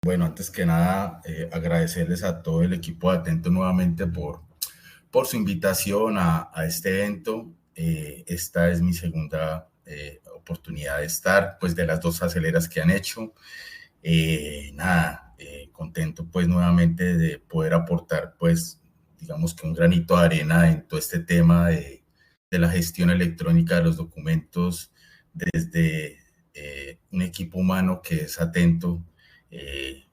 Bueno, antes que nada, agradecerles a todo el equipo de Atento nuevamente por su invitación a este evento. Esta es mi segunda oportunidad de estar, pues de las dos aceleras que han hecho. Contento pues nuevamente de poder aportar pues digamos que un granito de arena en todo este tema de la gestión electrónica de los documentos desde un equipo humano que es atento, eh,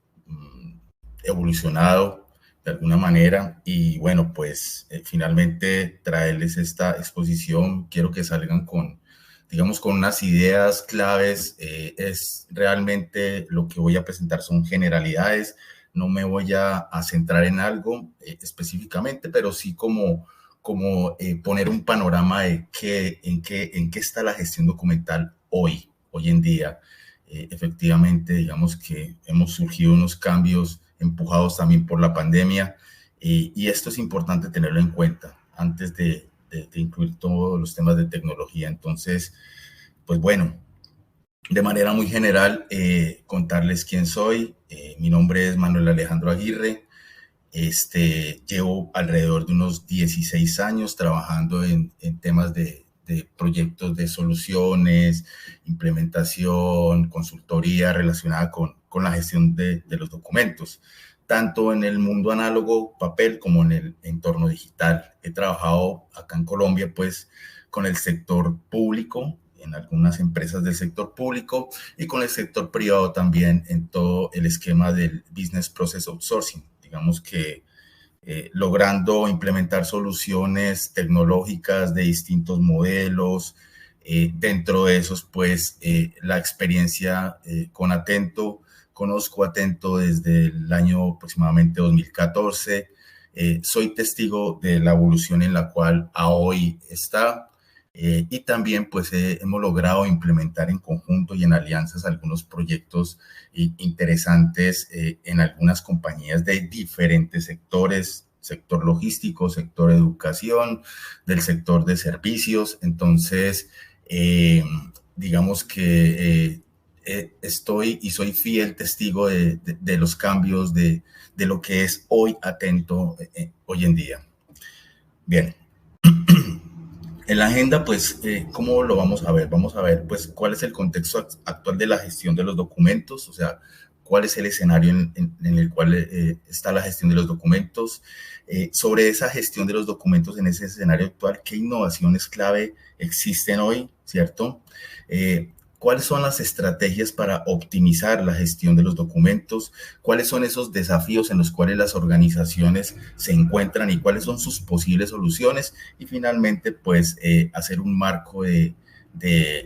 evolucionado de alguna manera y bueno pues finalmente traerles esta exposición. Quiero que salgan con digamos, con unas ideas claves. Es realmente lo que voy a presentar son generalidades. No me voy a centrar en algo específicamente, pero sí como poner un panorama de en qué está la gestión documental hoy en día. Efectivamente, digamos que hemos surgido unos cambios empujados también por la pandemia y esto es importante tenerlo en cuenta antes de incluir todos los temas de tecnología. Entonces, pues bueno, de manera muy general, contarles quién soy. Mi nombre es Manuel Alejandro Aguirre. Llevo alrededor de unos 16 años trabajando en temas de proyectos de soluciones, implementación, consultoría relacionada con la gestión de los documentos, tanto en el mundo análogo, papel, como en el entorno digital. He trabajado acá en Colombia, pues, con el sector público, en algunas empresas del sector público y con el sector privado también en todo el esquema del Business Process Outsourcing. Digamos que logrando implementar soluciones tecnológicas de distintos modelos. Dentro de esos, pues, la experiencia con Atento. Conozco Atento desde el año aproximadamente 2014. Soy testigo de la evolución en la cual a hoy está. Y también pues hemos logrado implementar en conjunto y en alianzas algunos proyectos interesantes en algunas compañías de diferentes sectores, sector logístico, sector educación, del sector de servicios. Entonces, digamos que estoy y soy fiel testigo de los cambios de lo que es hoy Atento hoy en día. Bien. En la agenda, pues, ¿cómo lo vamos a ver? Vamos a ver, pues, cuál es el contexto actual de la gestión de los documentos, o sea, cuál es el escenario en el cual está la gestión de los documentos. Sobre esa gestión de los documentos en ese escenario actual, ¿qué innovaciones clave existen hoy, cierto? ¿Cuáles son las estrategias para optimizar la gestión de los documentos? ¿Cuáles son esos desafíos en los cuales las organizaciones se encuentran y cuáles son sus posibles soluciones? Y finalmente, pues, hacer un marco de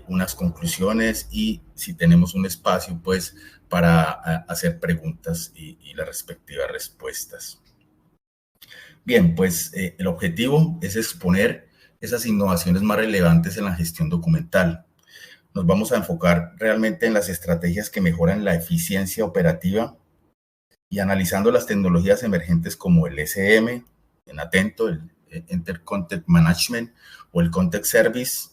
unas conclusiones y si tenemos un espacio, pues, para hacer preguntas y las respectivas respuestas. Bien, pues el objetivo es exponer esas innovaciones más relevantes en la gestión documental. Nos vamos a enfocar realmente en las estrategias que mejoran la eficiencia operativa y analizando las tecnologías emergentes como el SM, en Atento, el Enter Content Management o el Context Service.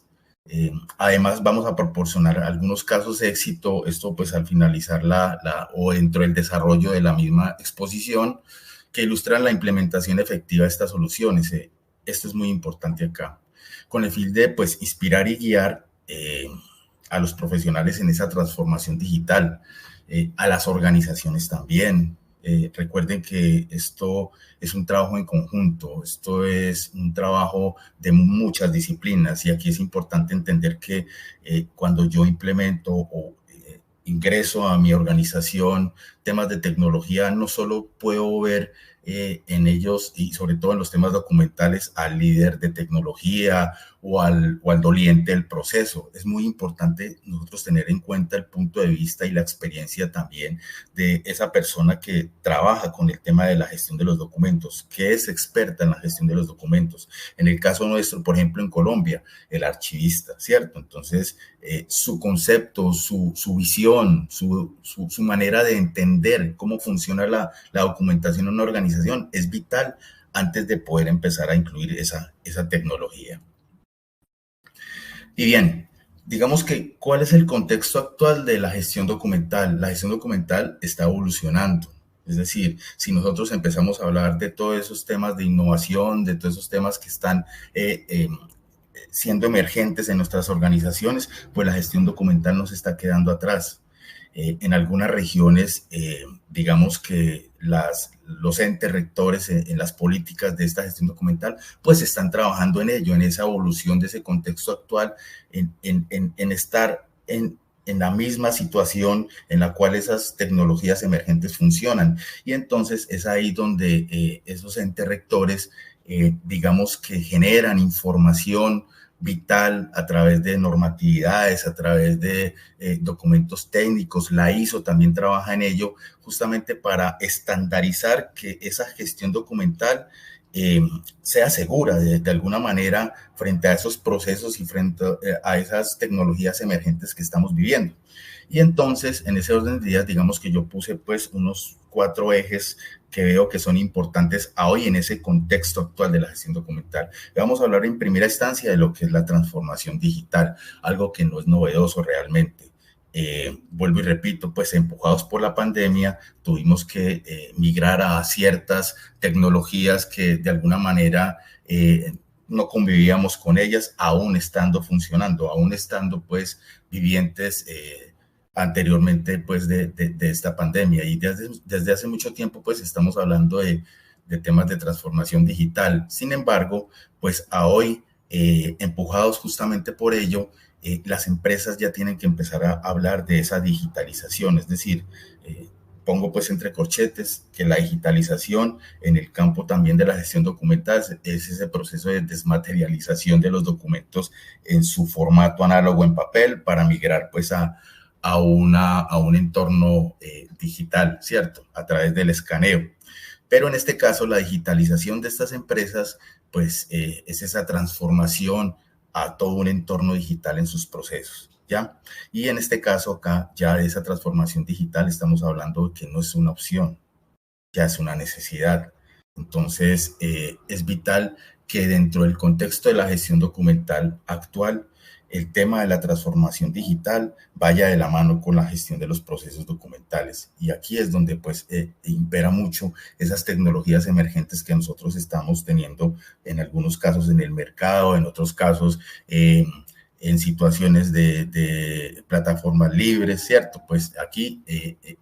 Además, vamos a proporcionar algunos casos de éxito, esto pues al finalizar o dentro del desarrollo de la misma exposición, que ilustran la implementación efectiva de estas soluciones. Esto es muy importante acá, con el fin de pues inspirar y guiar a los profesionales en esa transformación digital, a las organizaciones también. Recuerden que esto es un trabajo en conjunto, esto es un trabajo de muchas disciplinas y aquí es importante entender que cuando yo implemento o ingreso a mi organización temas de tecnología, no solo puedo ver en ellos y sobre todo en los temas documentales al líder de tecnología o al doliente del proceso. Es muy importante nosotros tener en cuenta el punto de vista y la experiencia también de esa persona que trabaja con el tema de la gestión de los documentos, que es experta en la gestión de los documentos. En el caso nuestro, por ejemplo, en Colombia, el archivista, ¿cierto? Entonces, su concepto, su visión, su manera de entender cómo funciona la documentación en una organización es vital antes de poder empezar a incluir esa tecnología. Y bien, digamos que, ¿cuál es el contexto actual de la gestión documental? La gestión documental está evolucionando. Es decir, si nosotros empezamos a hablar de todos esos temas de innovación, de todos esos temas que están siendo emergentes en nuestras organizaciones, pues la gestión documental nos está quedando atrás. En algunas regiones, digamos que los entes rectores en las políticas de esta gestión documental, pues están trabajando en ello, en esa evolución de ese contexto actual, en estar en la misma situación en la cual esas tecnologías emergentes funcionan. Y entonces es ahí donde esos entes rectores, digamos que generan información vital a través de normatividades, a través de documentos técnicos. La ISO también trabaja en ello, justamente para estandarizar que esa gestión documental sea segura de alguna manera frente a esos procesos y frente a esas tecnologías emergentes que estamos viviendo. Y entonces, en ese orden de ideas, digamos que yo puse pues unos 4 ejes que veo que son importantes a hoy en ese contexto actual de la gestión documental. Vamos a hablar en primera instancia de lo que es la transformación digital, algo que no es novedoso realmente. Vuelvo y repito, pues empujados por la pandemia, tuvimos que migrar a ciertas tecnologías que de alguna manera no convivíamos con ellas, aún estando funcionando, aún estando pues vivientes anteriormente pues de esta pandemia. Y desde hace mucho tiempo pues estamos hablando de temas de transformación digital. Sin embargo, pues a hoy, empujados justamente por ello, las empresas ya tienen que empezar a hablar de esa digitalización, es decir, pongo pues entre corchetes que la digitalización en el campo también de la gestión documental es ese proceso de desmaterialización de los documentos en su formato análogo en papel para migrar pues a un entorno digital, ¿cierto? A través del escaneo. Pero en este caso, la digitalización de estas empresas, pues es esa transformación a todo un entorno digital en sus procesos, ¿ya? Y en este caso acá, ya de esa transformación digital estamos hablando de que no es una opción, ya es una necesidad. Entonces, es vital que dentro del contexto de la gestión documental actual, el tema de la transformación digital vaya de la mano con la gestión de los procesos documentales. Y aquí es donde pues impera mucho esas tecnologías emergentes que nosotros estamos teniendo en algunos casos en el mercado, en otros casos en situaciones de plataformas libres, ¿cierto? Pues aquí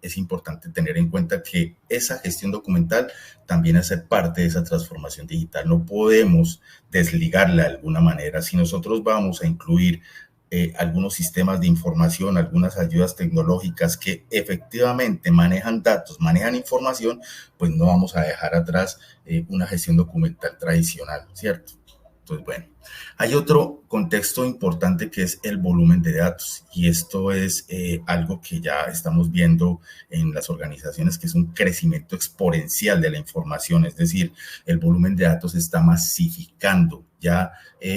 es importante tener en cuenta que esa gestión documental también hace parte de esa transformación digital. No podemos desligarla de alguna manera. Si nosotros vamos a incluir algunos sistemas de información, algunas ayudas tecnológicas que efectivamente manejan datos, manejan información, pues no vamos a dejar atrás una gestión documental tradicional, ¿cierto? Entonces, bueno, hay otro contexto importante que es el volumen de datos y esto es algo que ya estamos viendo en las organizaciones, que es un crecimiento exponencial de la información, es decir, el volumen de datos está masificando. Ya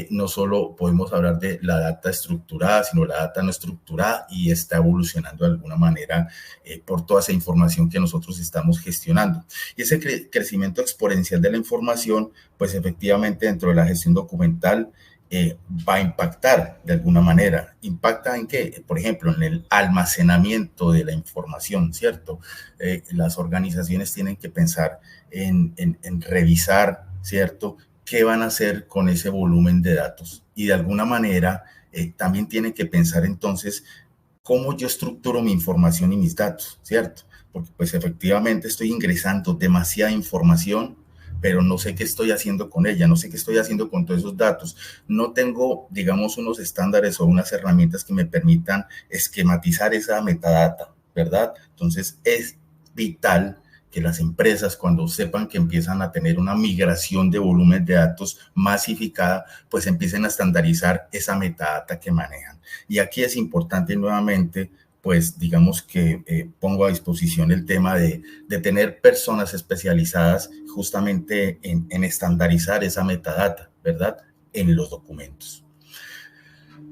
no solo podemos hablar de la data estructurada, sino la data no estructurada y está evolucionando de alguna manera por toda esa información que nosotros estamos gestionando. Y ese crecimiento exponencial de la información, pues efectivamente dentro de la gestión documental va a impactar de alguna manera. ¿Impacta en qué? Por ejemplo, en el almacenamiento de la información, ¿cierto? Las organizaciones tienen que pensar en revisar, ¿cierto? ¿Qué van a hacer con ese volumen de datos? Y de alguna manera también tienen que pensar entonces cómo yo estructuro mi información y mis datos, ¿cierto? Porque pues efectivamente estoy ingresando demasiada información, pero no sé qué estoy haciendo con ella, no sé qué estoy haciendo con todos esos datos. No tengo, digamos, unos estándares o unas herramientas que me permitan esquematizar esa metadata, ¿verdad? Entonces es vital que las empresas, cuando sepan que empiezan a tener una migración de volumen de datos masificada, pues empiecen a estandarizar esa metadata que manejan. Y aquí es importante nuevamente, pues digamos que pongo a disposición el tema de tener personas especializadas justamente en estandarizar esa metadata, ¿verdad? En los documentos.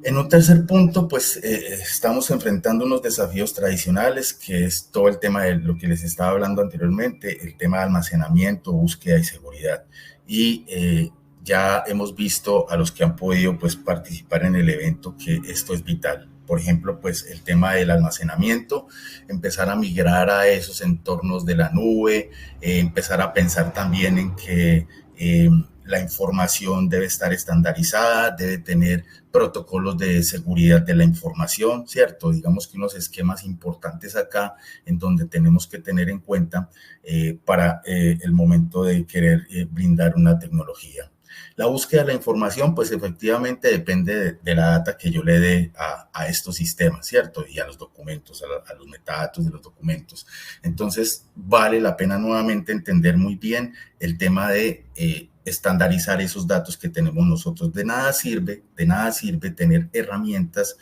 En un tercer punto, pues estamos enfrentando unos desafíos tradicionales, que es todo el tema de lo que les estaba hablando anteriormente, el tema de almacenamiento, búsqueda y seguridad. Y ya hemos visto a los que han podido pues participar en el evento que esto es vital. Por ejemplo, pues el tema del almacenamiento, empezar a migrar a esos entornos de la nube, empezar a pensar también en que la información debe estar estandarizada, debe tener protocolos de seguridad de la información, ¿cierto? Digamos que unos esquemas importantes acá en donde tenemos que tener en cuenta para el momento de querer brindar una tecnología. La búsqueda de la información, pues efectivamente depende de la data que yo le dé a estos sistemas, ¿cierto? Y a los documentos, a los metadatos de los documentos. Entonces, vale la pena nuevamente entender muy bien el tema de estandarizar esos datos que tenemos nosotros. De nada sirve tener herramientas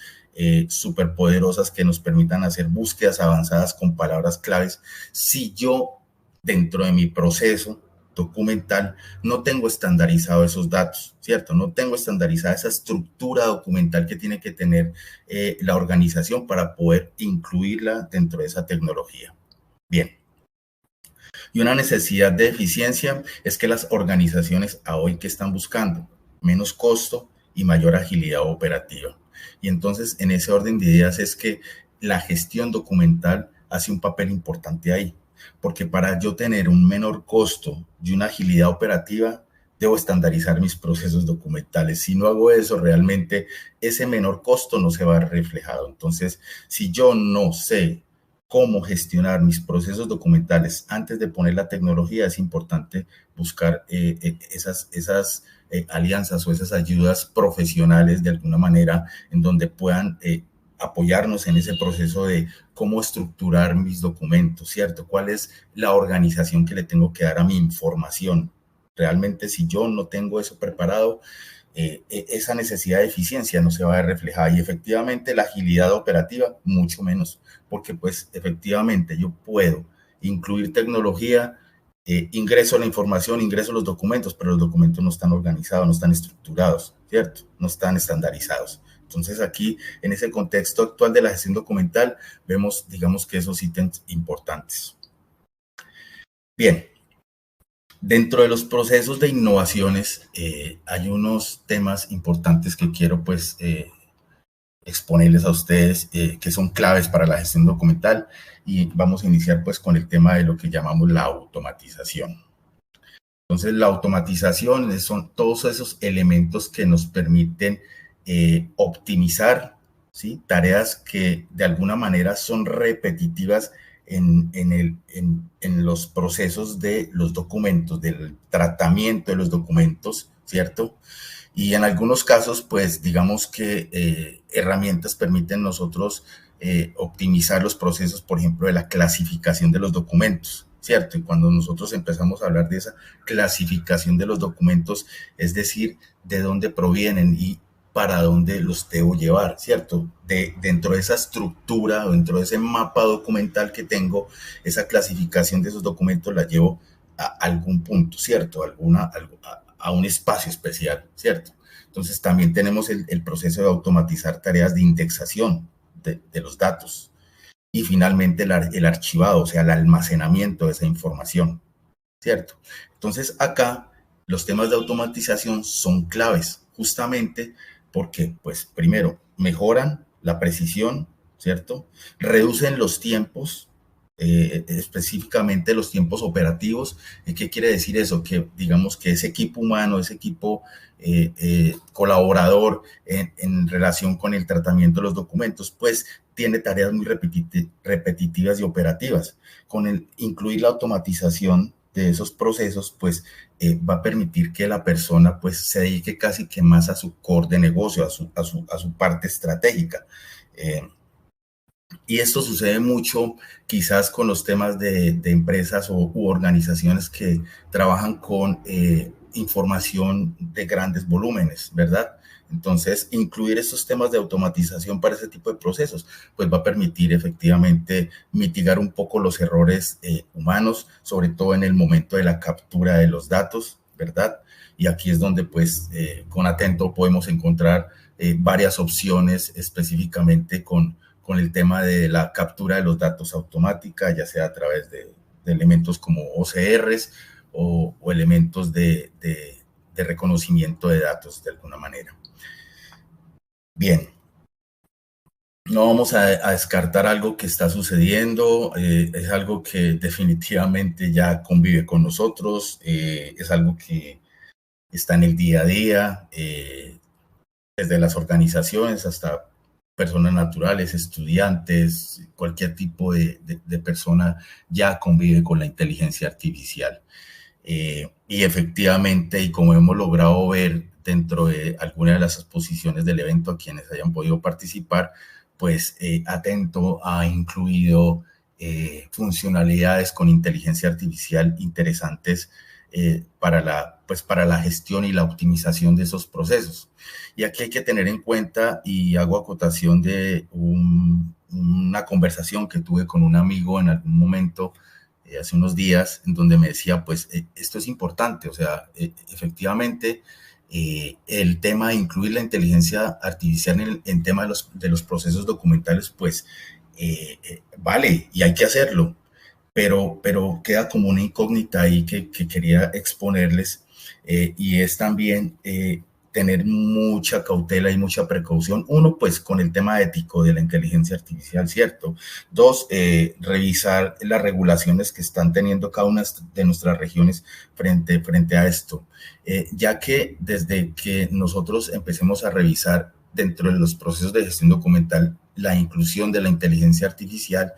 súper poderosas que nos permitan hacer búsquedas avanzadas con palabras claves si yo, dentro de mi proceso documental, no tengo estandarizado esos datos, ¿cierto? No tengo estandarizada esa estructura documental que tiene que tener la organización para poder incluirla dentro de esa tecnología. Bien. Y una necesidad de eficiencia es que las organizaciones a hoy que están buscando menos costo y mayor agilidad operativa. Y entonces en ese orden de ideas es que la gestión documental hace un papel importante ahí, porque para yo tener un menor costo y una agilidad operativa, debo estandarizar mis procesos documentales. Si no hago eso, realmente ese menor costo no se va a ver reflejado. Entonces, si yo no sé cómo gestionar mis procesos documentales antes de poner la tecnología, es importante buscar esas alianzas o esas ayudas profesionales de alguna manera en donde puedan apoyarnos en ese proceso de cómo estructurar mis documentos, ¿cierto? ¿Cuál es la organización que le tengo que dar a mi información? Realmente, si yo no tengo eso preparado, esa necesidad de eficiencia no se va a ver reflejada y efectivamente la agilidad operativa mucho menos, porque pues efectivamente yo puedo incluir tecnología, ingreso la información, ingreso los documentos, pero los documentos no están organizados, no están estructurados, ¿cierto? No están estandarizados. Entonces aquí, en ese contexto actual de la gestión documental, vemos, digamos que esos ítems importantes. Bien. Dentro de los procesos de innovaciones hay unos temas importantes que quiero pues exponerles a ustedes que son claves para la gestión documental y vamos a iniciar pues con el tema de lo que llamamos la automatización. Entonces la automatización son todos esos elementos que nos permiten optimizar, ¿sí?, tareas que de alguna manera son repetitivas en los procesos de los documentos, del tratamiento de los documentos, ¿cierto? Y en algunos casos, pues digamos que herramientas permiten nosotros optimizar los procesos, por ejemplo, de la clasificación de los documentos, ¿cierto? Y cuando nosotros empezamos a hablar de esa clasificación de los documentos, es decir, de dónde provienen y para dónde los debo llevar, ¿cierto? Dentro de esa estructura, dentro de ese mapa documental que tengo, esa clasificación de esos documentos la llevo a algún punto, ¿cierto? A un espacio especial, ¿cierto? Entonces también tenemos el proceso de automatizar tareas de indexación de los datos y finalmente el archivado, o sea, el almacenamiento de esa información, ¿cierto? Entonces acá los temas de automatización son claves justamente porque, pues, primero, mejoran la precisión, ¿cierto? Reducen los tiempos, específicamente los tiempos operativos. ¿Qué quiere decir eso? Que digamos que ese equipo humano, ese equipo colaborador en relación con el tratamiento de los documentos, pues tiene tareas muy repetitivas y operativas. Con incluir la automatización de esos procesos, pues va a permitir que la persona pues se dedique casi que más a su core de negocio, a su parte estratégica. Y esto sucede mucho quizás con los temas de empresas u organizaciones que trabajan con información de grandes volúmenes, ¿verdad? Entonces, incluir estos temas de automatización para ese tipo de procesos, pues va a permitir efectivamente mitigar un poco los errores humanos, sobre todo en el momento de la captura de los datos, ¿verdad? Y aquí es donde, pues, con Atento podemos encontrar varias opciones específicamente con el tema de la captura de los datos automática, ya sea a través de elementos como OCRs o elementos de de reconocimiento de datos de alguna manera. Bien, no vamos a descartar algo que está sucediendo, es algo que definitivamente ya convive con nosotros, es algo que está en el día a día, desde las organizaciones hasta personas naturales, estudiantes, cualquier tipo de persona ya convive con la inteligencia artificial. Y efectivamente, y como hemos logrado ver dentro de algunas de las exposiciones del evento a quienes hayan podido participar, pues Atento ha incluido funcionalidades con inteligencia artificial interesantes para la gestión y la optimización de esos procesos. Y aquí hay que tener en cuenta, y hago acotación de una conversación que tuve con un amigo en algún momento, hace unos días, en donde me decía, pues esto es importante, o sea, efectivamente, el tema de incluir la inteligencia artificial en tema de los procesos documentales, pues vale, y hay que hacerlo, pero queda como una incógnita ahí que quería exponerles, y es también tener mucha cautela y mucha precaución. Uno, pues con el tema ético de la inteligencia artificial, ¿cierto? Dos, revisar las regulaciones que están teniendo cada una de nuestras regiones frente a esto, ya que desde que nosotros empecemos a revisar dentro de los procesos de gestión documental la inclusión de la inteligencia artificial,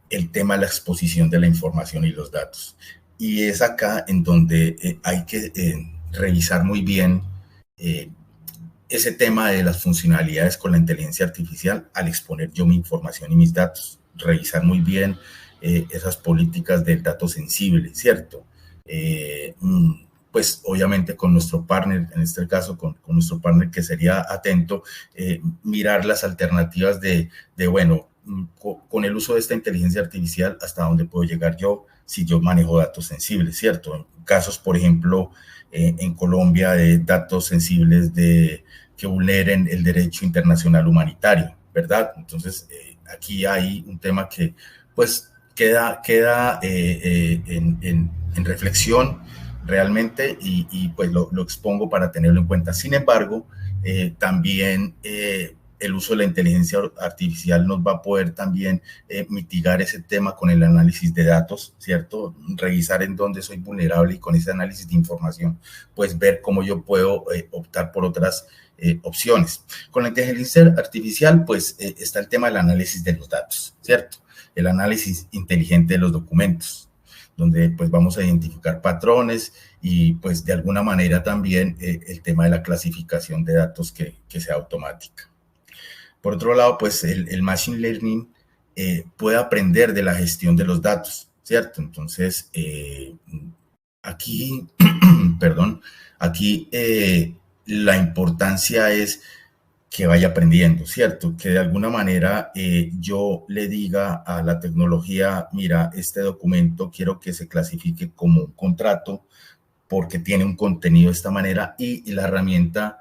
el tema de la exposición de la información y los datos. Y es acá en donde hay que revisar muy bien ese tema de las funcionalidades con la inteligencia artificial al exponer yo mi información y mis datos. Revisar muy bien esas políticas del dato sensible, ¿cierto? Pues obviamente con nuestro partner, en este caso con nuestro partner que sería Atento, mirar las alternativas de bueno, con el uso de esta inteligencia artificial, hasta dónde puedo llegar yo si yo manejo datos sensibles, ¿cierto? En casos, por ejemplo, en Colombia, de datos sensibles que vulneren el derecho internacional humanitario, ¿verdad? Entonces, aquí hay un tema que, pues, queda en reflexión realmente, y pues lo expongo para tenerlo en cuenta. Sin embargo, también el uso de la inteligencia artificial nos va a poder también mitigar ese tema con el análisis de datos, ¿cierto? Revisar en dónde soy vulnerable y con ese análisis de información, pues ver cómo yo puedo optar por otras opciones. Con la inteligencia artificial, pues está el tema del análisis de los datos, ¿cierto? El análisis inteligente de los documentos, donde pues vamos a identificar patrones y pues de alguna manera también el tema de la clasificación de datos que sea automática. Por otro lado, pues el Machine Learning puede aprender de la gestión de los datos, ¿cierto? Entonces, aquí, perdón, aquí la importancia es que vaya aprendiendo, ¿cierto? Que de alguna manera yo le diga a la tecnología, mira, este documento quiero que se clasifique como un contrato porque tiene un contenido de esta manera, y la herramienta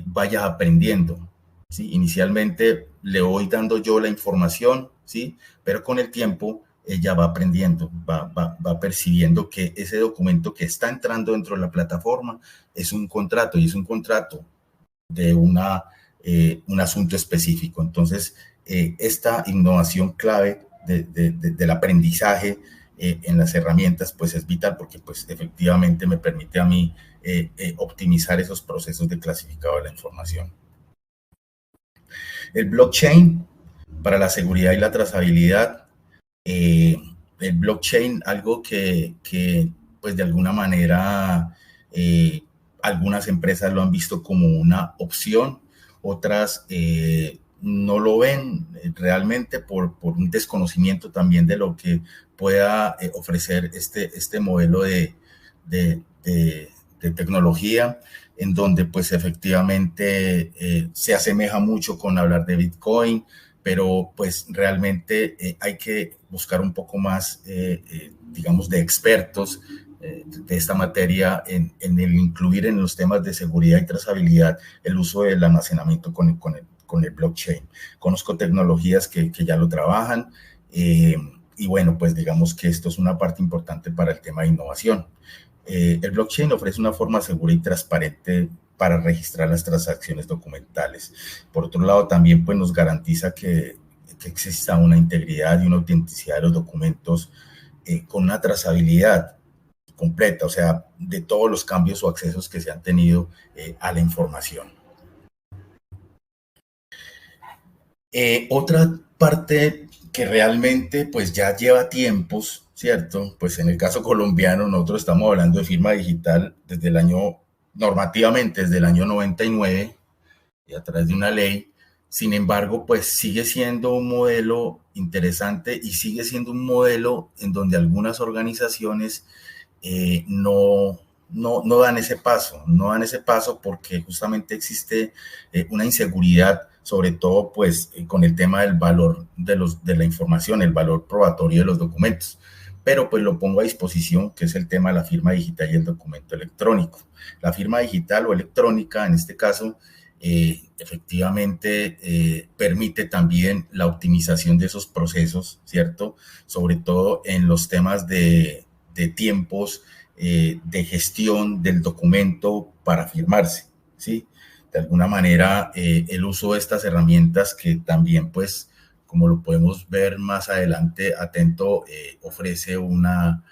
vaya aprendiendo, ¿sí? Inicialmente le voy dando yo la información, ¿sí? Pero con el tiempo ella va aprendiendo, va percibiendo que ese documento que está entrando dentro de la plataforma es un contrato, y es un contrato de un asunto específico. Entonces, esta innovación clave del aprendizaje en las herramientas, pues es vital, porque pues efectivamente me permite a mí optimizar esos procesos de clasificado de la información. El blockchain para la seguridad y la trazabilidad. El blockchain, algo que pues de alguna manera algunas empresas lo han visto como una opción, otras no lo ven realmente por un desconocimiento también de lo que pueda ofrecer este modelo de tecnología, en donde pues efectivamente se asemeja mucho con hablar de Bitcoin, pero pues realmente hay que buscar un poco más, digamos, de expertos de esta materia en el incluir en los temas de seguridad y trazabilidad el uso del almacenamiento con el blockchain. Conozco tecnologías que ya lo trabajan, y bueno, pues digamos que esto es una parte importante para el tema de innovación. El blockchain ofrece una forma segura y transparente para registrar las transacciones documentales. Por otro lado, también pues, nos garantiza que exista una integridad y una autenticidad de los documentos con una trazabilidad completa, o sea, de todos los cambios o accesos que se han tenido a la información. Otra parte que realmente pues ya lleva tiempos, ¿cierto? Pues en el caso colombiano nosotros estamos hablando de firma digital desde el año, normativamente desde el año 99 y a través de una ley. Sin embargo, pues sigue siendo un modelo interesante y sigue siendo un modelo en donde algunas organizaciones no dan ese paso, no dan ese paso porque justamente existe una inseguridad, sobre todo pues con el tema del valor de la información, el valor probatorio de los documentos. Pero pues lo pongo a disposición, que es el tema de la firma digital y el documento electrónico. La firma digital o electrónica, en este caso, efectivamente permite también la optimización de esos procesos, ¿cierto? Sobre todo en los temas de tiempos de gestión del documento para firmarse, ¿sí? De alguna manera, el uso de estas herramientas que también, pues, como lo podemos ver más adelante, Atento ofrece una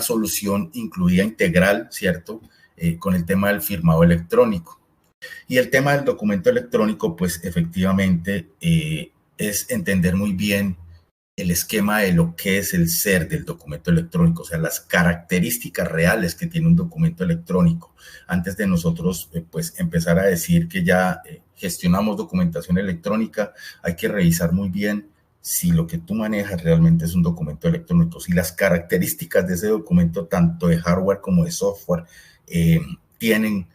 solución incluida integral, ¿cierto? Con el tema del firmado electrónico. Y el tema del documento electrónico, pues, efectivamente, es entender muy bien el esquema de lo que es el ser del documento electrónico, o sea, las características reales que tiene un documento electrónico. Antes de nosotros, pues, empezar a decir que ya gestionamos documentación electrónica, hay que revisar muy bien si lo que tú manejas realmente es un documento electrónico, si las características de ese documento, tanto de hardware como de software, tienen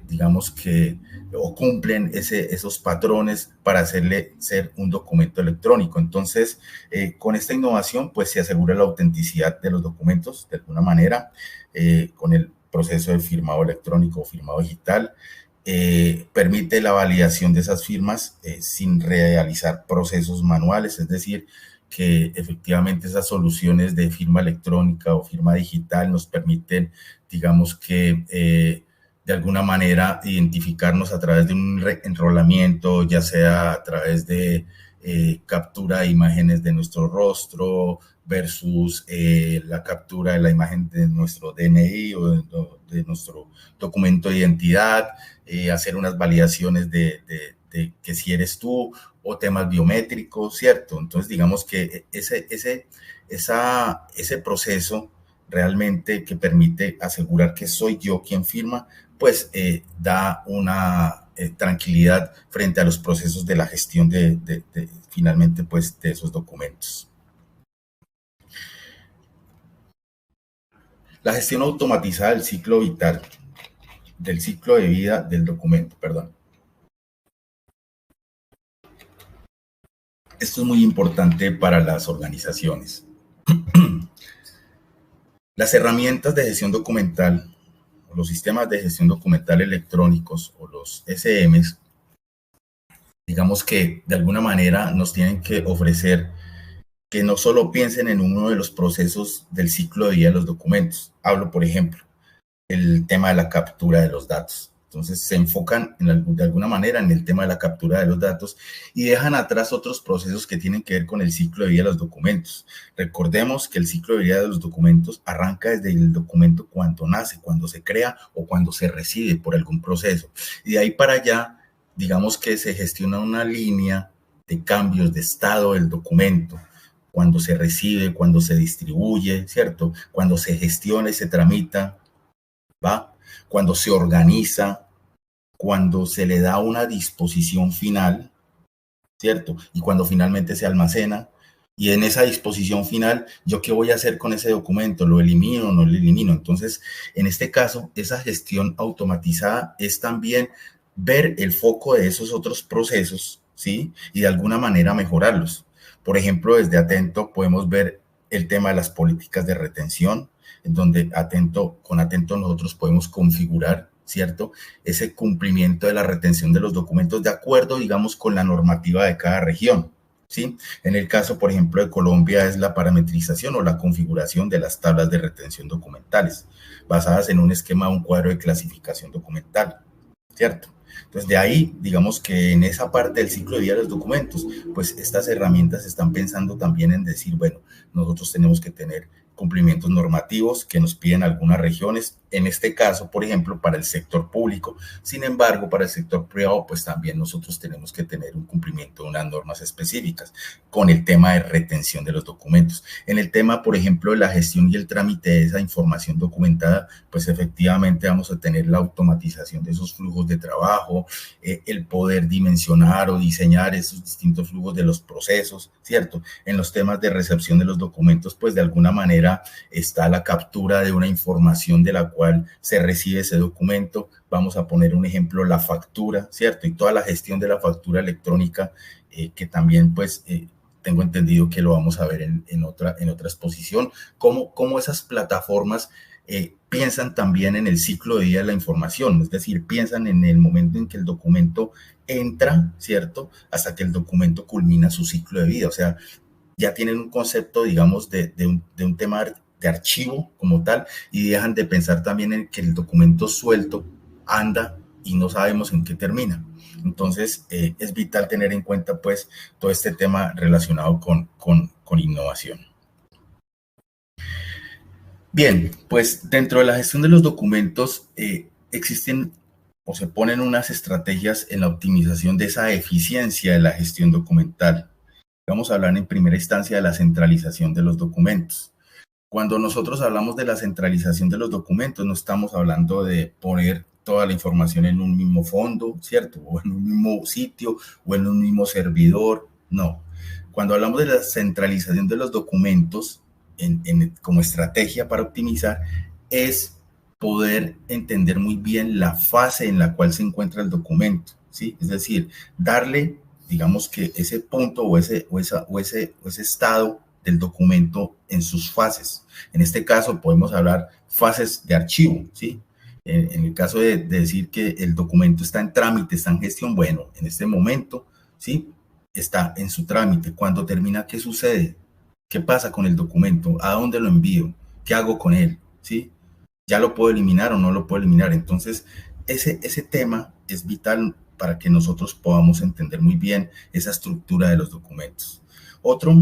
digamos que o cumplen esos patrones para hacerle ser un documento electrónico. Entonces, con esta innovación, pues se asegura la autenticidad de los documentos de alguna manera, con el proceso de firmado electrónico o firmado digital. Permite la validación de esas firmas sin realizar procesos manuales, es decir, que efectivamente esas soluciones de firma electrónica o firma digital nos permiten, digamos que, de alguna manera identificarnos a través de un enrolamiento, ya sea a través de captura de imágenes de nuestro rostro versus la captura de la imagen de nuestro DNI o de nuestro documento de identidad, hacer unas validaciones de que si eres tú o temas biométricos, ¿cierto? Entonces, digamos que ese proceso realmente que permite asegurar que soy yo quien firma, pues da una tranquilidad frente a los procesos de la gestión finalmente pues de esos documentos. La gestión automatizada del ciclo vital, del ciclo de vida del documento, perdón. Esto es muy importante para las organizaciones. Las herramientas de gestión documental, los sistemas de gestión documental electrónicos o los SMs, digamos que de alguna manera nos tienen que ofrecer que no solo piensen en uno de los procesos del ciclo de vida de los documentos. Hablo, por ejemplo, el tema de la captura de los datos. Entonces se enfocan de alguna manera en el tema de la captura de los datos y dejan atrás otros procesos que tienen que ver con el ciclo de vida de los documentos. Recordemos que el ciclo de vida de los documentos arranca desde el documento cuando nace, cuando se crea o cuando se recibe por algún proceso. Y de ahí para allá, digamos que se gestiona una línea de cambios de estado del documento, cuando se recibe, cuando se distribuye, ¿cierto? Cuando se gestiona y se tramita, ¿va? Cuando se organiza, cuando se le da una disposición final, ¿cierto? Y cuando finalmente se almacena. Y en esa disposición final, ¿yo qué voy a hacer con ese documento? ¿Lo elimino o no lo elimino? Entonces, en este caso, esa gestión automatizada es también ver el foco de esos otros procesos, ¿sí? Y de alguna manera mejorarlos. Por ejemplo, desde Atento podemos ver el tema de las políticas de retención, en donde con Atento nosotros podemos configurar, ¿cierto? Ese cumplimiento de la retención de los documentos de acuerdo, digamos, con la normativa de cada región, ¿sí? En el caso, por ejemplo, de Colombia es la parametrización o la configuración de las tablas de retención documentales, basadas en un esquema, un cuadro de clasificación documental, ¿cierto? Entonces, de ahí, digamos que en esa parte del ciclo de vida de los documentos, pues estas herramientas están pensando también en decir, bueno, nosotros tenemos que tener cumplimientos normativos que nos piden algunas regiones, en este caso, por ejemplo, para el sector público. Sin embargo, para el sector privado, pues también nosotros tenemos que tener un cumplimiento de unas normas específicas con el tema de retención de los documentos. En el tema, por ejemplo, de la gestión y el trámite de esa información documentada, pues efectivamente vamos a tener la automatización de esos flujos de trabajo, el poder dimensionar o diseñar esos distintos flujos de los procesos, ¿cierto? En los temas de recepción de los documentos, pues de alguna manera está la captura de una información de la cual se recibe ese documento. Vamos a poner un ejemplo, la factura, ¿cierto? Y toda la gestión de la factura electrónica, que también pues tengo entendido que lo vamos a ver en otra exposición, cómo esas plataformas piensan también en el ciclo de vida de la información, es decir, piensan en el momento en que el documento entra, ¿cierto? Hasta que el documento culmina su ciclo de vida, o sea, ya tienen un concepto, digamos, de un tema de archivo como tal y dejan de pensar también en que el documento suelto anda y no sabemos en qué termina. Entonces, es vital tener en cuenta, pues, todo este tema relacionado con innovación. Bien, pues dentro de la gestión de los documentos existen o se ponen unas estrategias en la optimización de esa eficiencia de la gestión documental. Vamos a hablar en primera instancia de la centralización de los documentos. Cuando nosotros hablamos de la centralización de los documentos, no estamos hablando de poner toda la información en un mismo fondo, ¿cierto? O en un mismo sitio o en un mismo servidor, no. Cuando hablamos de la centralización de los documentos como estrategia para optimizar, es poder entender muy bien la fase en la cual se encuentra el documento, ¿sí? Es decir, darle, digamos que ese punto o ese estado del documento en sus fases. En este caso podemos hablar fases de archivo, ¿sí? En el caso de decir que el documento está en trámite, está en gestión, bueno, en este momento, ¿sí? Está en su trámite. Cuando termina, ¿qué sucede? ¿Qué pasa con el documento? ¿A dónde lo envío? ¿Qué hago con él? ¿Sí? ¿Ya lo puedo eliminar o no lo puedo eliminar? Entonces, ese tema es vital para que nosotros podamos entender muy bien esa estructura de los documentos. Otro,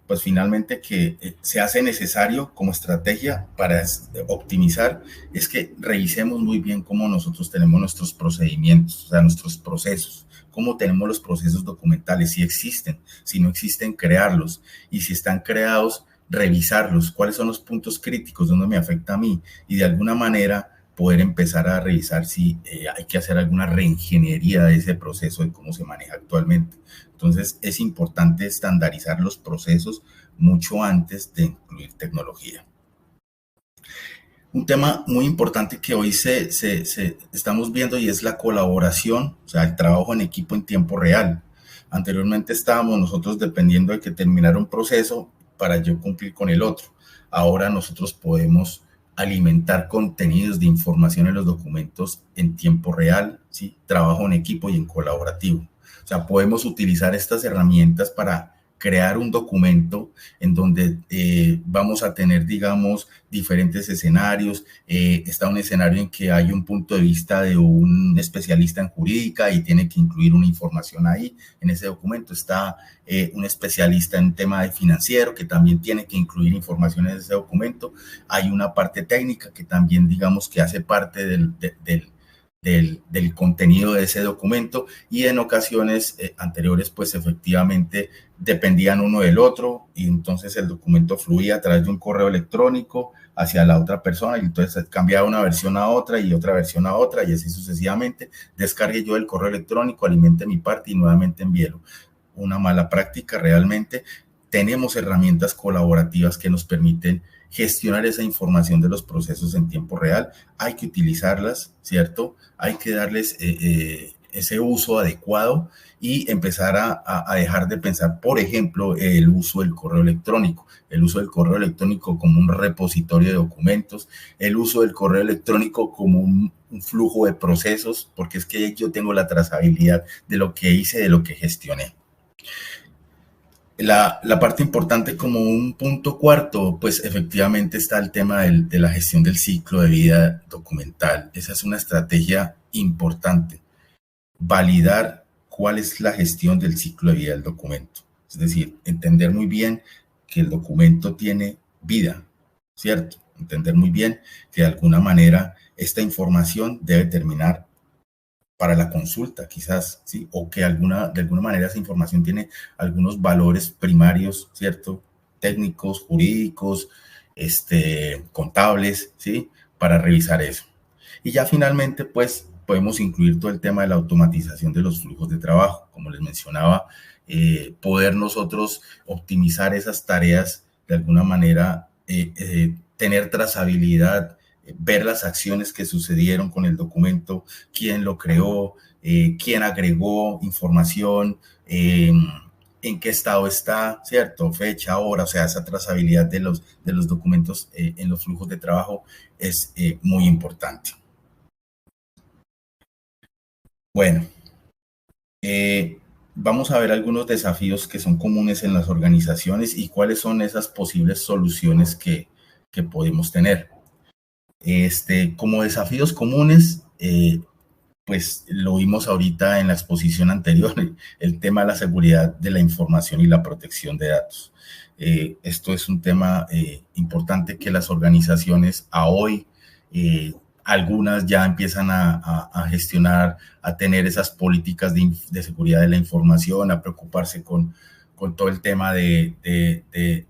pues finalmente que se hace necesario como estrategia para optimizar es que revisemos muy bien cómo nosotros tenemos nuestros procedimientos, o sea, nuestros procesos, cómo tenemos los procesos documentales, si existen, si no existen, crearlos, y si están creados, revisarlos, cuáles son los puntos críticos, dónde me afecta a mí, y de alguna manera poder empezar a revisar si hay que hacer alguna reingeniería de ese proceso, de cómo se maneja actualmente. Entonces, es importante estandarizar los procesos mucho antes de incluir tecnología. Un tema muy importante que hoy estamos viendo y es la colaboración, o sea, el trabajo en equipo en tiempo real. Anteriormente estábamos nosotros dependiendo de que terminara un proceso para yo cumplir con el otro. Ahora nosotros podemos alimentar contenidos de información en los documentos en tiempo real, ¿sí? Trabajo en equipo y en colaborativo. O sea, podemos utilizar estas herramientas para crear un documento en donde vamos a tener, digamos, diferentes escenarios. Está un escenario en que hay un punto de vista de un especialista en jurídica y tiene que incluir una información ahí en ese documento. Está un especialista en tema de financiero que también tiene que incluir información en ese documento. Hay una parte técnica que también, digamos, que hace parte del contenido de ese documento, y en ocasiones anteriores pues efectivamente dependían uno del otro y entonces el documento fluía a través de un correo electrónico hacia la otra persona y entonces cambiaba una versión a otra y otra versión a otra y así sucesivamente. Descargue yo el correo electrónico, alimente mi parte y nuevamente envíelo. Una mala práctica realmente. Tenemos herramientas colaborativas que nos permiten gestionar esa información de los procesos en tiempo real. Hay que utilizarlas, ¿cierto? Hay que darles ese uso adecuado y empezar a dejar de pensar, por ejemplo, el uso del correo electrónico. El uso del correo electrónico como un repositorio de documentos, el uso del correo electrónico como un flujo de procesos, porque es que yo tengo la trazabilidad de lo que hice, de lo que gestioné. La parte importante como un punto cuarto, pues efectivamente está el tema de la gestión del ciclo de vida documental. Esa es una estrategia importante, validar cuál es la gestión del ciclo de vida del documento. Es decir, entender muy bien que el documento tiene vida, ¿cierto? Entender muy bien que de alguna manera esta información debe terminar para la consulta, quizás, ¿sí? O que de alguna manera esa información tiene algunos valores primarios, ¿cierto? Técnicos, jurídicos, contables, ¿sí? Para revisar eso. Y ya finalmente, pues, podemos incluir todo el tema de la automatización de los flujos de trabajo. Como les mencionaba, poder nosotros optimizar esas tareas de alguna manera, tener trazabilidad, ver las acciones que sucedieron con el documento, quién lo creó, quién agregó información, en qué estado está, ¿cierto? Fecha, hora, o sea, esa trazabilidad de los documentos en los flujos de trabajo es muy importante. Bueno, vamos a ver algunos desafíos que son comunes en las organizaciones y cuáles son esas posibles soluciones que podemos tener. Como desafíos comunes, pues lo vimos ahorita en la exposición anterior, el tema de la seguridad de la información y la protección de datos. Esto es un tema importante que las organizaciones a hoy, algunas ya empiezan a gestionar, a tener esas políticas de seguridad de la información, a preocuparse con todo el tema de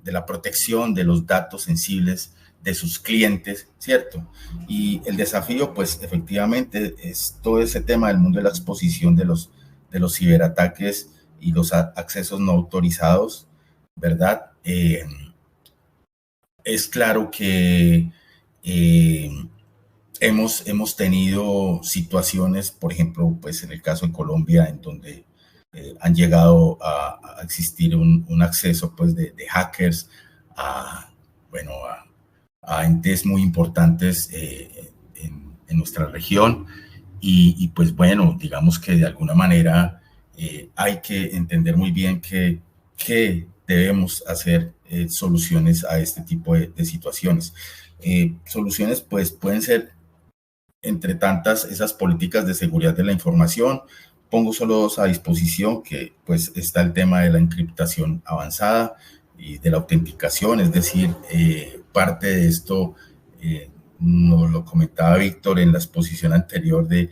la protección de los datos sensibles de sus clientes, ¿cierto? Y el desafío, pues efectivamente, es todo ese tema del mundo de la exposición de los ciberataques y los accesos no autorizados, ¿verdad? Es claro que hemos tenido situaciones, por ejemplo, pues en el caso de Colombia, en donde han llegado a existir un acceso pues de hackers a, bueno, a entes muy importantes en nuestra región y, pues bueno, digamos que de alguna manera hay que entender muy bien que debemos hacer soluciones a este tipo de situaciones. Soluciones pues pueden ser entre tantas esas políticas de seguridad de la información. Pongo solo dos a disposición, que pues está el tema de la encriptación avanzada y de la autenticación, es decir, parte de esto nos lo comentaba Víctor en la exposición anterior de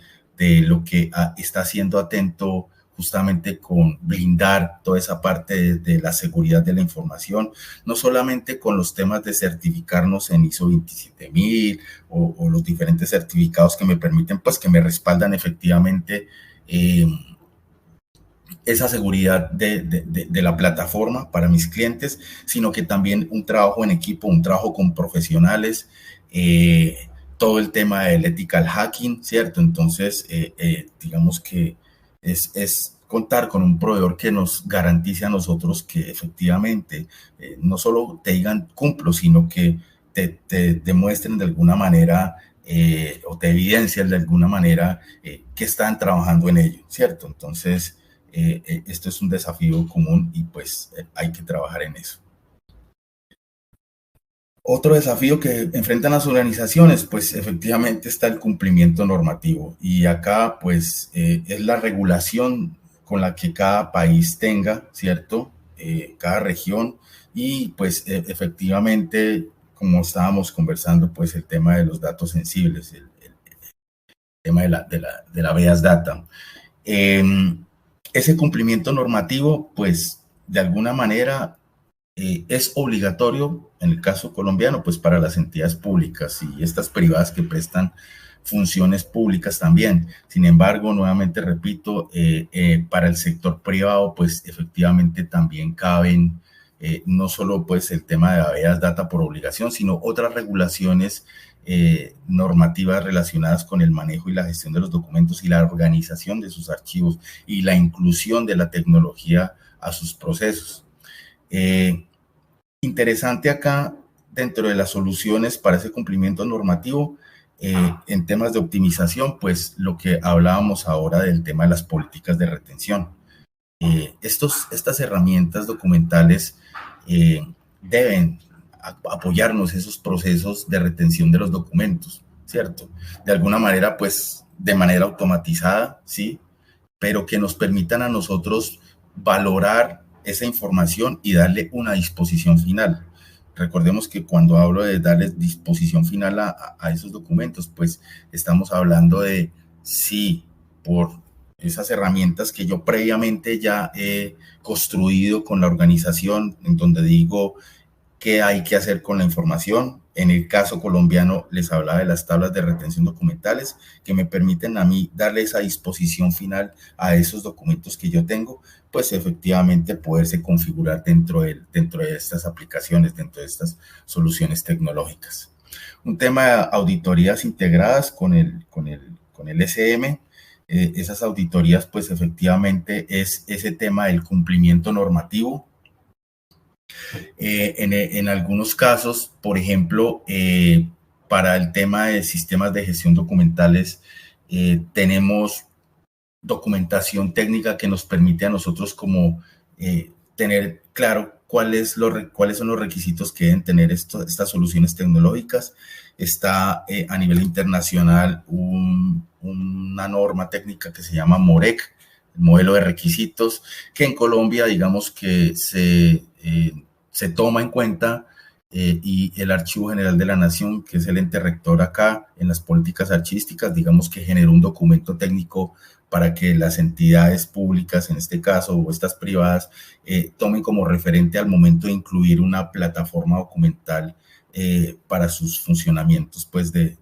lo que está haciendo Atento justamente con blindar toda esa parte de la seguridad de la información, no solamente con los temas de certificarnos en ISO 27000 o los diferentes certificados que me permiten, pues que me respaldan efectivamente esa seguridad de la plataforma para mis clientes, sino que también un trabajo en equipo, un trabajo con profesionales, todo el tema del ethical hacking, ¿cierto? Entonces, digamos que es contar con un proveedor que nos garantice a nosotros que efectivamente no solo te digan cumplo, sino que te demuestren de alguna manera o te evidencian de alguna manera que están trabajando en ello, ¿cierto? Entonces, esto es un desafío común y pues hay que trabajar en eso. Otro desafío que enfrentan las organizaciones, pues efectivamente está el cumplimiento normativo y acá pues es la regulación con la que cada país tenga, ¿cierto? Cada región y pues efectivamente, como estábamos conversando, pues el tema de los datos sensibles, el tema de la Veas Data. Ese cumplimiento normativo, pues de alguna manera es obligatorio en el caso colombiano, pues para las entidades públicas y estas privadas que prestan funciones públicas también. Sin embargo, nuevamente repito, para el sector privado, pues efectivamente también caben no solo pues el tema de habeas data por obligación, sino otras regulaciones normativas relacionadas con el manejo y la gestión de los documentos y la organización de sus archivos y la inclusión de la tecnología a sus procesos. Interesante acá, dentro de las soluciones para ese cumplimiento normativo, en temas de optimización, pues lo que hablábamos ahora del tema de las políticas de retención. Estas herramientas documentales deben apoyarnos esos procesos de retención de los documentos, ¿cierto? De alguna manera, pues, de manera automatizada, ¿sí? Pero que nos permitan a nosotros valorar esa información y darle una disposición final. Recordemos que cuando hablo de darle disposición final a esos documentos, pues estamos hablando de si por esas herramientas que yo previamente ya he construido con la organización, en donde digo qué hay que hacer con la información. En el caso colombiano les hablaba de las tablas de retención documentales que me permiten a mí darle esa disposición final a esos documentos que yo tengo, pues efectivamente poderse configurar dentro de estas aplicaciones, dentro de estas soluciones tecnológicas. Un tema de auditorías integradas con el SM. Esas auditorías, pues efectivamente es ese tema del cumplimiento normativo. En algunos casos, por ejemplo, para el tema de sistemas de gestión documentales, tenemos documentación técnica que nos permite a nosotros como tener claro cuáles son los requisitos que deben tener estas soluciones tecnológicas. Está a nivel internacional una norma técnica que se llama MOREC, el modelo de requisitos, que en Colombia, digamos que se toma en cuenta y el Archivo General de la Nación, que es el ente rector acá en las políticas archivísticas, digamos que generó un documento técnico para que las entidades públicas, en este caso, o estas privadas, tomen como referente al momento de incluir una plataforma documental para sus funcionamientos, pues, de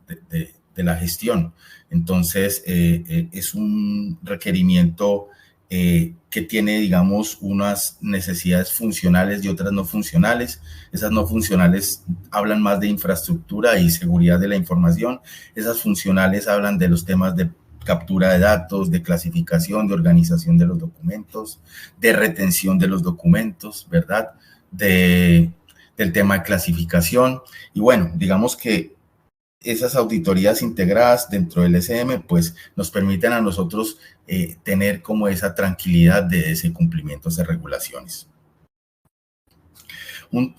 la gestión. Entonces, es un requerimiento que tiene, digamos, unas necesidades funcionales y otras no funcionales. Esas no funcionales hablan más de infraestructura y seguridad de la información. Esas funcionales hablan de los temas de captura de datos, de clasificación, de organización de los documentos, de retención de los documentos, ¿verdad? Del tema de clasificación. Y bueno, digamos que esas auditorías integradas dentro del SM, pues nos permiten a nosotros tener como esa tranquilidad de ese cumplimiento de regulaciones.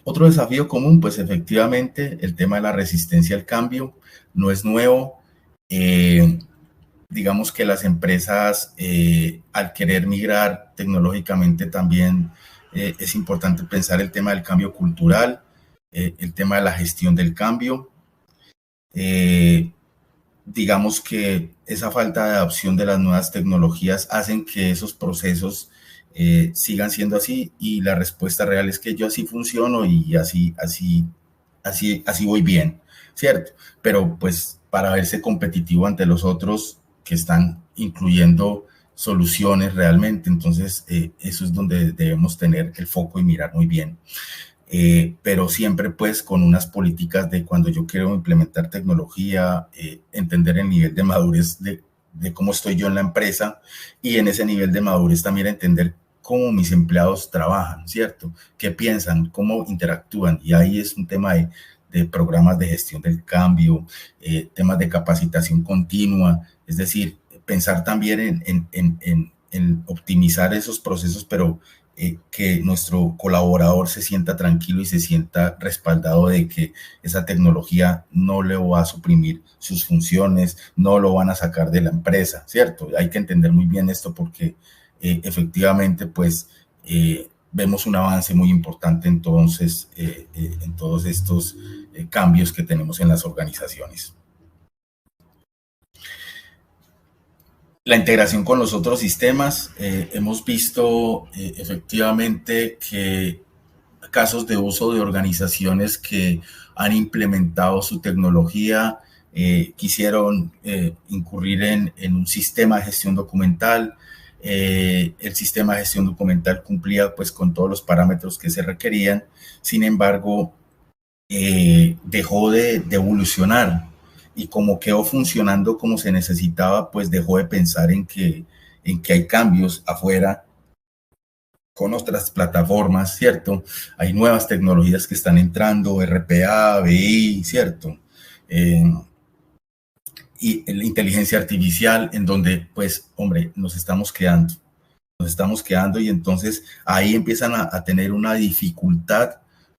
Otro desafío común, pues efectivamente, el tema de la resistencia al cambio no es nuevo. Digamos que las empresas, al querer migrar tecnológicamente también, es importante pensar el tema del cambio cultural, el tema de la gestión del cambio. Digamos que esa falta de adopción de las nuevas tecnologías hacen que esos procesos sigan siendo así, y la respuesta real es que yo así funciono y así voy bien, ¿cierto? Pero pues para verse competitivo ante los otros que están incluyendo soluciones realmente, entonces eso es donde debemos tener el foco y mirar muy bien. Pero siempre pues con unas políticas de cuando yo quiero implementar tecnología, entender el nivel de madurez de cómo estoy yo en la empresa, y en ese nivel de madurez también entender cómo mis empleados trabajan, ¿cierto? ¿Qué piensan? ¿Cómo interactúan? Y ahí es un tema de programas de gestión del cambio, temas de capacitación continua, es decir, pensar también en optimizar esos procesos, pero que nuestro colaborador se sienta tranquilo y se sienta respaldado de que esa tecnología no le va a suprimir sus funciones, no lo van a sacar de la empresa, ¿cierto? Hay que entender muy bien esto porque efectivamente, pues, vemos un avance muy importante entonces en todos estos cambios que tenemos en las organizaciones. La integración con los otros sistemas, hemos visto efectivamente que casos de uso de organizaciones que han implementado su tecnología, quisieron incurrir en un sistema de gestión documental. El sistema de gestión documental cumplía pues con todos los parámetros que se requerían, sin embargo, dejó de evolucionar, y como quedó funcionando como se necesitaba, pues dejó de pensar en que hay cambios afuera con otras plataformas, ¿cierto? Hay nuevas tecnologías que están entrando, RPA, BI, ¿cierto? Y la inteligencia artificial, en donde, pues, hombre, nos estamos quedando. nos estamos quedando, y entonces ahí empiezan a tener una dificultad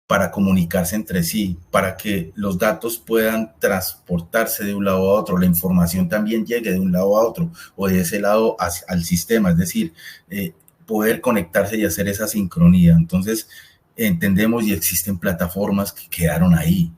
para comunicarse entre sí, para que los datos puedan transportarse de un lado a otro, la información también llegue de un lado a otro o de ese lado al sistema, es decir, poder conectarse y hacer esa sincronía. Entonces, entendemos y existen plataformas que quedaron ahí,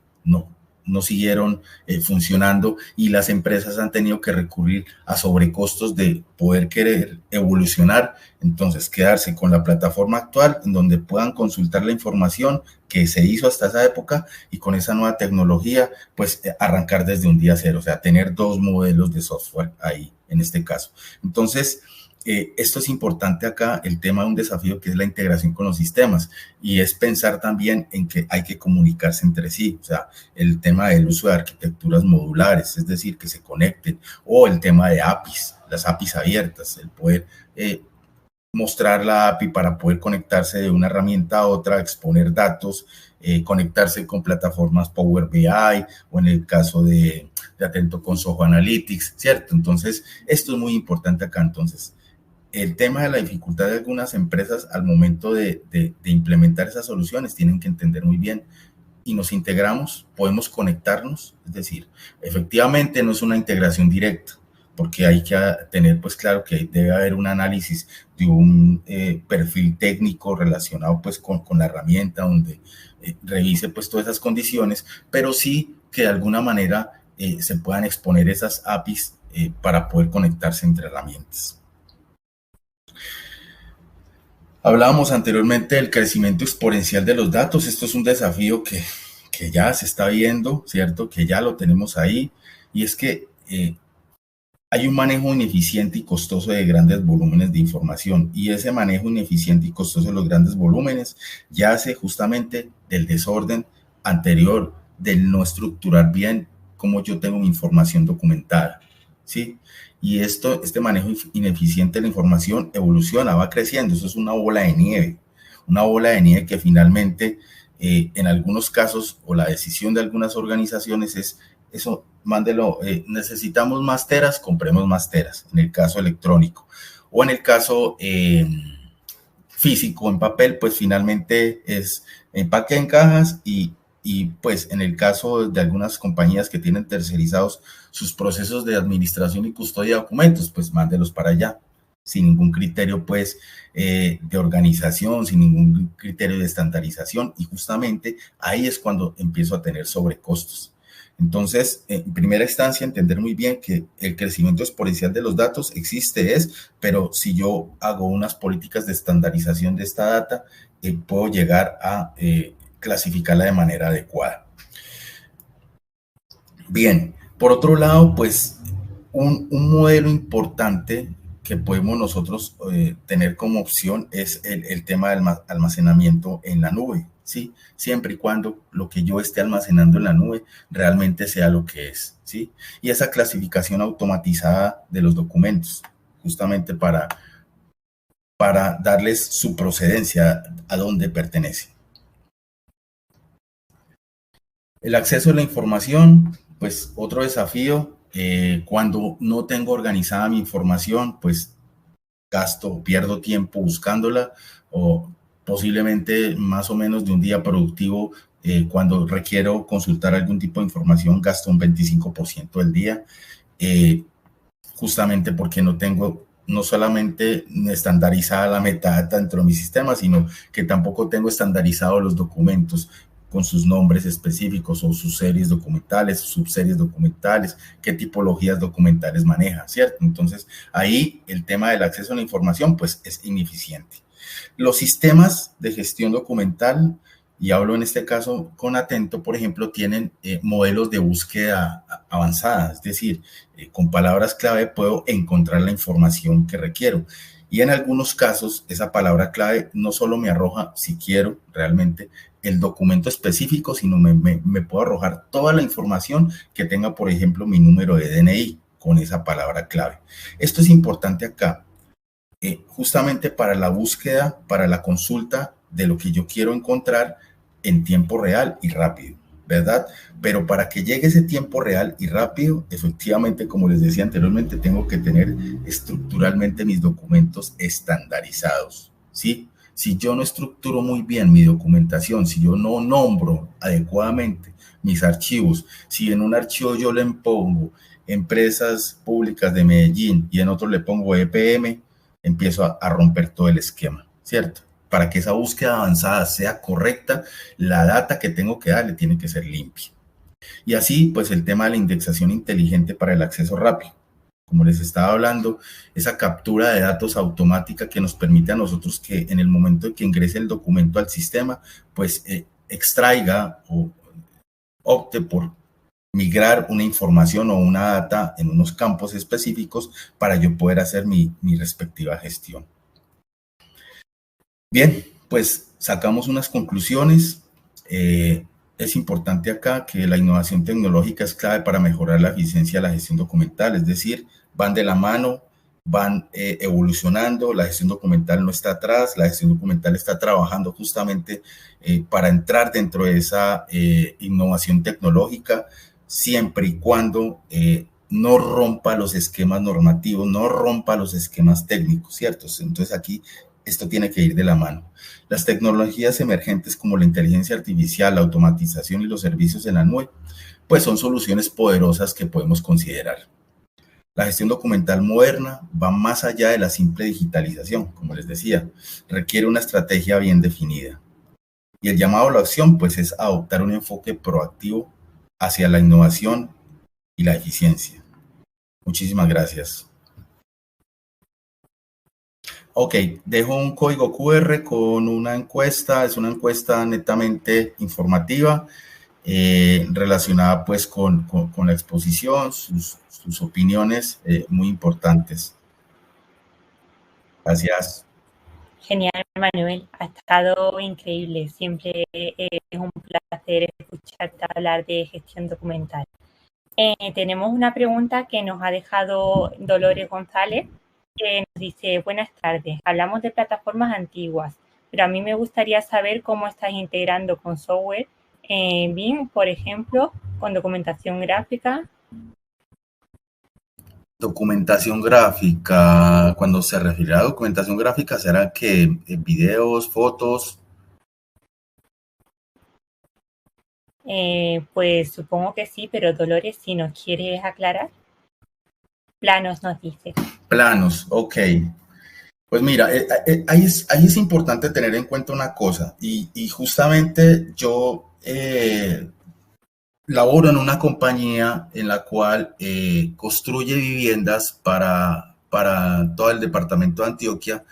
no siguieron funcionando, y las empresas han tenido que recurrir a sobrecostos de poder querer evolucionar. Entonces, quedarse con la plataforma actual en donde puedan consultar la información que se hizo hasta esa época, y con esa nueva tecnología, pues arrancar desde un día cero, o sea, tener dos modelos de software ahí en este caso. Entonces, esto es importante acá, el tema de un desafío que es la integración con los sistemas, y es pensar también en que hay que comunicarse entre sí, o sea, el tema del uso de arquitecturas modulares, es decir, que se conecten, o el tema de APIs, las APIs abiertas, el poder mostrar la API para poder conectarse de una herramienta a otra, exponer datos, conectarse con plataformas Power BI, o en el caso de Atento con Soho Analytics, ¿cierto? Entonces, esto es muy importante acá. Entonces, el tema de la dificultad de algunas empresas al momento de implementar esas soluciones, tienen que entender muy bien, y nos integramos, podemos conectarnos, es decir, efectivamente no es una integración directa, porque hay que tener pues claro que debe haber un análisis de un perfil técnico relacionado pues con la herramienta, donde revise pues todas esas condiciones, pero sí que de alguna manera se puedan exponer esas APIs para poder conectarse entre herramientas. Hablábamos anteriormente del crecimiento exponencial de los datos. Esto es un desafío que ya se está viendo, ¿cierto? Que ya lo tenemos ahí. Y es que hay un manejo ineficiente y costoso de grandes volúmenes de información. Y ese manejo ineficiente y costoso de los grandes volúmenes yace justamente del desorden anterior, del no estructurar bien cómo yo tengo mi información documentada, ¿sí? Y este manejo ineficiente de la información evoluciona, va creciendo. Eso es una bola de nieve que finalmente, en algunos casos, o la decisión de algunas organizaciones es, eso, mándelo, necesitamos más teras, compremos más teras, en el caso electrónico. O en el caso físico, en papel, pues finalmente es empaque en cajas, y pues en el caso de algunas compañías que tienen tercerizados sus procesos de administración y custodia de documentos, pues mándelos para allá, sin ningún criterio pues de organización, sin ningún criterio de estandarización, y justamente ahí es cuando empiezo a tener sobrecostos. Entonces, en primera instancia, entender muy bien que el crecimiento exponencial de los datos existe, pero si yo hago unas políticas de estandarización de esta data, puedo llegar a clasificarla de manera adecuada. Bien, por otro lado, pues un modelo importante que podemos nosotros tener como opción es el tema del almacenamiento en la nube, ¿sí? Siempre y cuando lo que yo esté almacenando en la nube realmente sea lo que es, ¿sí? Y esa clasificación automatizada de los documentos, justamente para darles su procedencia, a dónde pertenece. El acceso a la información, pues otro desafío, cuando no tengo organizada mi información, pues pierdo tiempo buscándola, o posiblemente más o menos de un día productivo, cuando requiero consultar algún tipo de información, gasto un 25% del día, justamente porque no tengo no solamente estandarizada la metadata dentro de mi sistema, sino que tampoco tengo estandarizados los documentos con sus nombres específicos, o sus series documentales, subseries documentales, qué tipologías documentales maneja, ¿cierto? Entonces, ahí el tema del acceso a la información, pues, es ineficiente. Los sistemas de gestión documental, y hablo en este caso con Atento, por ejemplo, tienen modelos de búsqueda avanzada, es decir, con palabras clave puedo encontrar la información que requiero. Y en algunos casos, esa palabra clave no solo me arroja, si quiero realmente, el documento específico, sino me puedo arrojar toda la información que tenga, por ejemplo, mi número de DNI con esa palabra clave. Esto es importante acá, justamente para la búsqueda, para la consulta de lo que yo quiero encontrar en tiempo real y rápido. ¿verdad? Pero para que llegue ese tiempo real y rápido, efectivamente, como les decía anteriormente, tengo que tener estructuralmente mis documentos estandarizados, ¿sí? Si yo no estructuro muy bien mi documentación, si yo no nombro adecuadamente mis archivos, si en un archivo yo le pongo empresas públicas de Medellín y en otro le pongo EPM, empiezo a romper todo el esquema, ¿cierto? Para que esa búsqueda avanzada sea correcta, la data que tengo que darle tiene que ser limpia. Y así, pues el tema de la indexación inteligente para el acceso rápido. Como les estaba hablando, esa captura de datos automática que nos permite a nosotros que en el momento de que ingrese el documento al sistema, pues extraiga o opte por migrar una información o una data en unos campos específicos para yo poder hacer mi respectiva gestión. Bien, pues sacamos unas conclusiones. Es importante acá que la innovación tecnológica es clave para mejorar la eficiencia de la gestión documental, es decir, van de la mano, van evolucionando, la gestión documental no está atrás, la gestión documental está trabajando justamente para entrar dentro de esa innovación tecnológica, siempre y cuando no rompa los esquemas normativos, no rompa los esquemas técnicos, ¿cierto? Entonces aquí esto tiene que ir de la mano. Las tecnologías emergentes como la inteligencia artificial, la automatización y los servicios en la nube, pues son soluciones poderosas que podemos considerar. La gestión documental moderna va más allá de la simple digitalización, como les decía, requiere una estrategia bien definida. Y el llamado a la acción, pues, es adoptar un enfoque proactivo hacia la innovación y la eficiencia. Muchísimas gracias. Ok, dejo un código QR con una encuesta, es una encuesta netamente informativa, relacionada pues con la exposición, sus opiniones muy importantes. Gracias. Genial, Manuel, ha estado increíble. Siempre es un placer escucharte hablar de gestión documental. Tenemos una pregunta que nos ha dejado Dolores González, que nos dice: buenas tardes, hablamos de plataformas antiguas, pero a mí me gustaría saber cómo estás integrando con software BIM, por ejemplo, con documentación gráfica. Documentación gráfica, cuando se refiere a documentación gráfica, ¿será que videos, fotos? Pues supongo que sí, pero Dolores, si nos quieres aclarar. Planos nos dice. Planos, ok. Pues mira, ahí es importante tener en cuenta una cosa, y justamente yo laboro en una compañía en la cual construye viviendas para todo el departamento de Antioquia,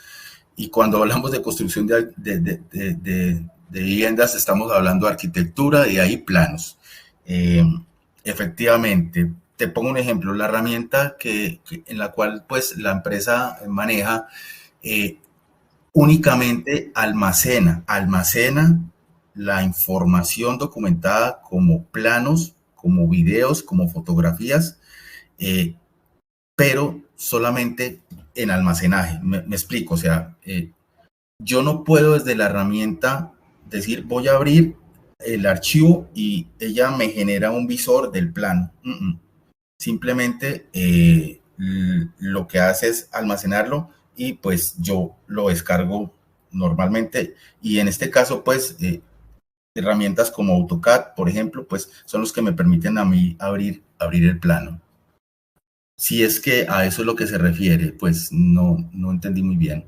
y cuando hablamos de construcción de viviendas estamos hablando de arquitectura y ahí planos. Eh, Efectivamente, te pongo un ejemplo, la herramienta en la cual pues la empresa maneja eh, únicamente almacena la información documentada como planos, como videos, como fotografías, eh, pero solamente en almacenaje. Me explico, o sea, yo no puedo desde la herramienta decir voy a abrir el archivo y ella me genera un visor del plano. Simplemente lo que hace es almacenarlo y pues yo lo descargo normalmente, y en este caso pues herramientas como AutoCAD, por ejemplo, pues son los que me permiten a mí abrir el plano. Si es que a eso es lo que se refiere, pues no entendí muy bien.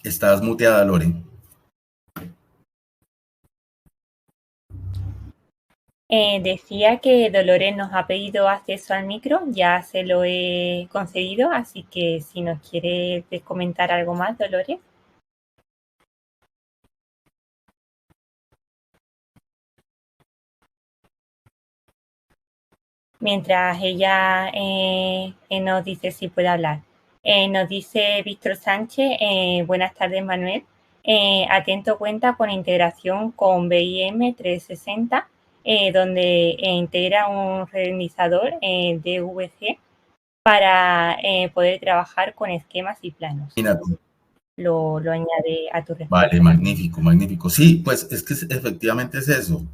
Estás muteada, Lore. Decía que Dolores nos ha pedido acceso al micro, ya se lo he concedido, así que si nos quiere comentar algo más, Dolores. Mientras ella nos dice si puede hablar. Nos dice Víctor Sánchez: buenas tardes, Manuel. Atento cuenta con integración con BIM 360, donde integra un renderizador DVG. para poder trabajar con esquemas y planos. Imagínate. Lo añade a tu respuesta. Vale, magnífico, magnífico. Sí, pues es que efectivamente es eso.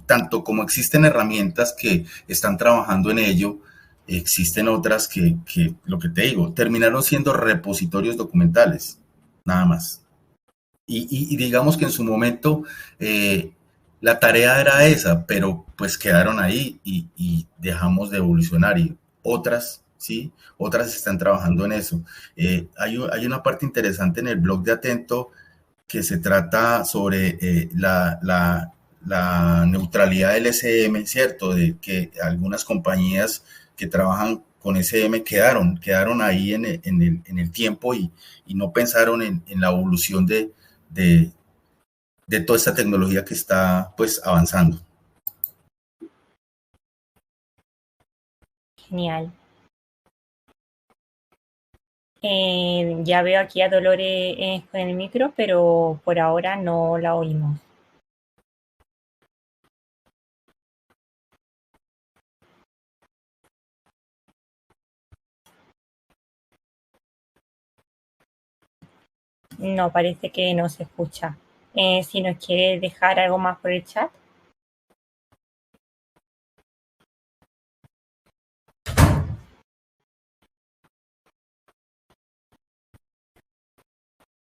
Tanto como existen herramientas que están trabajando en ello, existen otras que, lo que te digo, terminaron siendo repositorios documentales, nada más. Y digamos que en su momento la tarea era esa, pero pues quedaron ahí y dejamos de evolucionar y otras, ¿sí? Otras están trabajando en eso. Hay una parte interesante en el blog de Atento que se trata sobre la neutralidad del SM, ¿cierto? De que algunas compañías que trabajan con SM quedaron ahí en el tiempo y no pensaron en la evolución de, de toda esta tecnología que está pues avanzando. Genial. Ya veo aquí a Dolores con el micro, pero por ahora no la oímos. No, parece que no se escucha. Si nos quiere dejar algo más por el chat.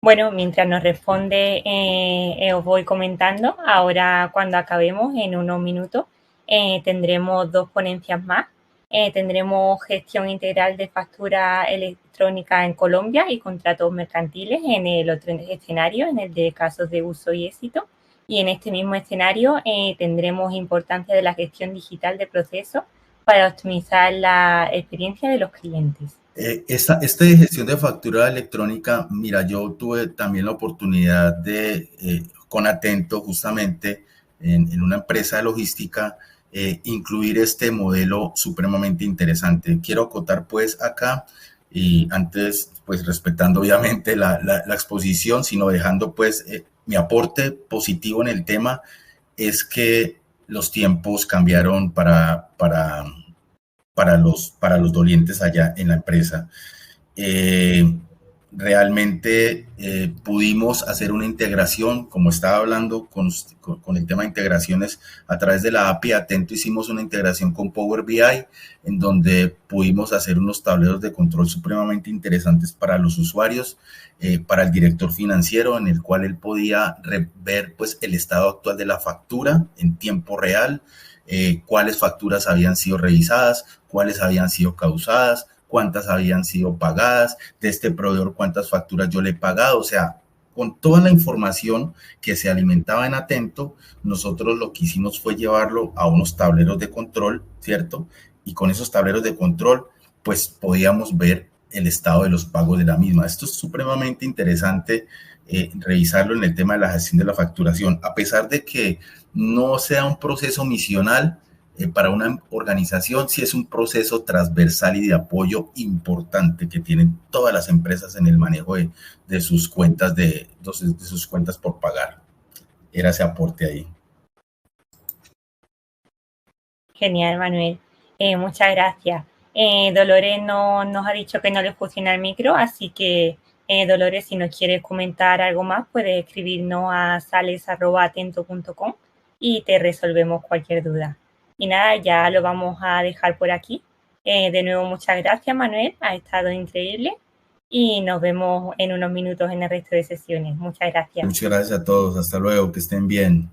Bueno, mientras nos responde, os voy comentando. Ahora, cuando acabemos, en unos minutos, tendremos 2 ponencias más. Tendremos gestión integral de factura electrónica en Colombia y contratos mercantiles en el otro escenario, en el de casos de uso y éxito. Y en este mismo escenario tendremos importancia de la gestión digital de procesos para optimizar la experiencia de los clientes. Esta gestión de factura electrónica, mira, yo tuve también la oportunidad de, con Atento, justamente en una empresa de logística, incluir este modelo supremamente interesante. Quiero acotar pues acá, y antes pues respetando obviamente la exposición, sino dejando pues mi aporte positivo en el tema, es que los tiempos cambiaron para los dolientes allá en la empresa. Eh, Realmente pudimos hacer una integración, como estaba hablando con el tema de integraciones, a través de la API Atento hicimos una integración con Power BI, en donde pudimos hacer unos tableros de control supremamente interesantes para los usuarios, para el director financiero, en el cual él podía ver pues, el estado actual de la factura en tiempo real, cuáles facturas habían sido revisadas, cuáles habían sido causadas, cuántas habían sido pagadas, de este proveedor cuántas facturas yo le he pagado, o sea, con toda la información que se alimentaba en Atento, nosotros lo que hicimos fue llevarlo a unos tableros de control, ¿cierto? Y con esos tableros de control, pues podíamos ver el estado de los pagos de la misma. Esto es supremamente interesante revisarlo en el tema de la gestión de la facturación, a pesar de que no sea un proceso misional, para una organización sí es un proceso transversal y de apoyo importante que tienen todas las empresas en el manejo de sus cuentas de sus cuentas por pagar. Era ese aporte ahí. Genial, Manuel. Muchas gracias. Dolores nos ha dicho que no le funciona el micro, así que Dolores, si nos quieres comentar algo más, puedes escribirnos a sales@atento.com y te resolvemos cualquier duda. Y nada, ya lo vamos a dejar por aquí. De nuevo, muchas gracias, Manuel. Ha estado increíble. Y nos vemos en unos minutos en el resto de sesiones. Muchas gracias. Muchas gracias a todos. Hasta luego. Que estén bien.